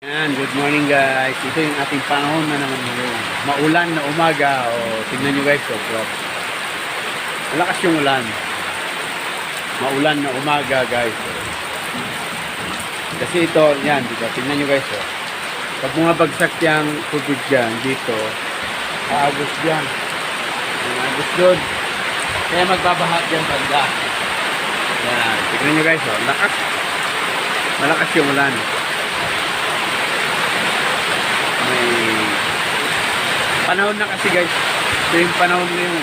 Good morning guys. Ito yung ating panahon na naman ngayon. Maulan na umaga. Tingnan nyo guys. Malakas yung ulan. Maulan na umaga guys. Kasi ito, yan. Diba? Tingnan nyo guys. Pag bumabagsak yung tubig dyan, dito, aagos dyan. Aagos doon. Kaya magbabaha dyan banda. Yan. Tingnan nyo guys. Malakas yung ulan. May panahon na kasi guys. Ito yung panahon ngayon.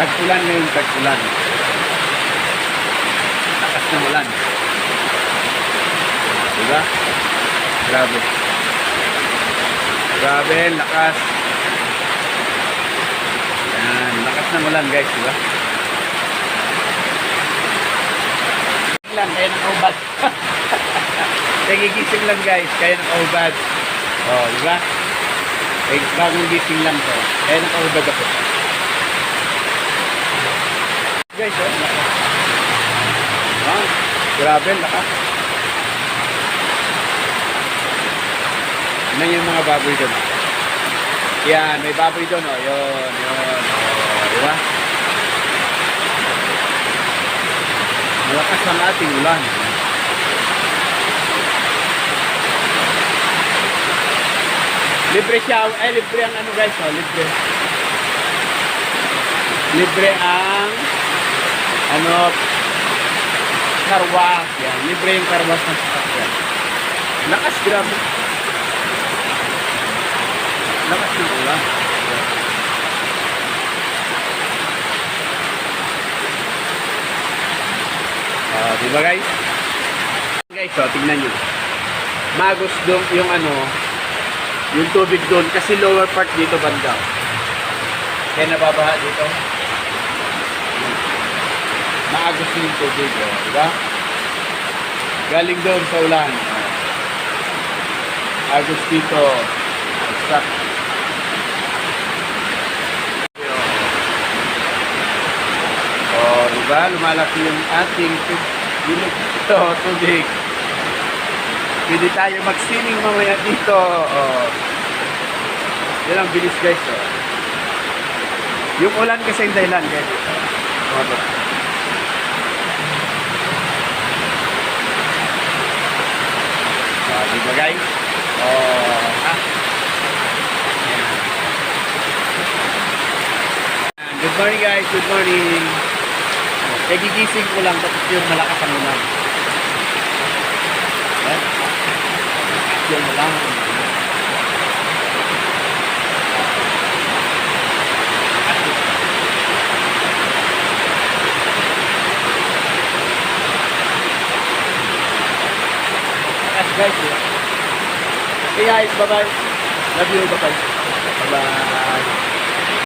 Tag-ulan ngayon, tag-ulan. Lakas ng ulan. Diba? Grabe. Grabe, lakas. Yan, lakas ng ulan guys, diba? Lang, kaya nakaubad. Nagigising lang guys, kaya nakaubad. Diba? Bagong gising lang to. Kaya nakaubad ako. Guys, lakas. Grabe, lakas. Ano yung mga baboy doon? Yan, may baboy doon. Yun. Diba? Malakas ang ating ulan. Libre siya, libre ang ano guys, libre. Libre ang karwas. Yan, libre yung karwas ng sasakyan. Lakas, grabe. Lakas ng ulan. Diba guys? Guys, tingnan nyo. Magos doon yung yung tubig doon kasi lower part dito banda. Kaya nababaha dito. Maagos yung tubig, diba? Galing doon sa ulan. Agos dito. Stuck. Diba? Lumalaki yung ating tubig. Pwede tayo mag-swimming mamaya dito. Yan ang bilis guys. Yung ulan kasi yung dahilan guys. Diba guys? Good morning guys. Good morning. Nagigising ko lang tapos yung malakas ang ulan. Yung ulan. Guys, hey guys, bye bye. Love you, bye bye. Bye bye.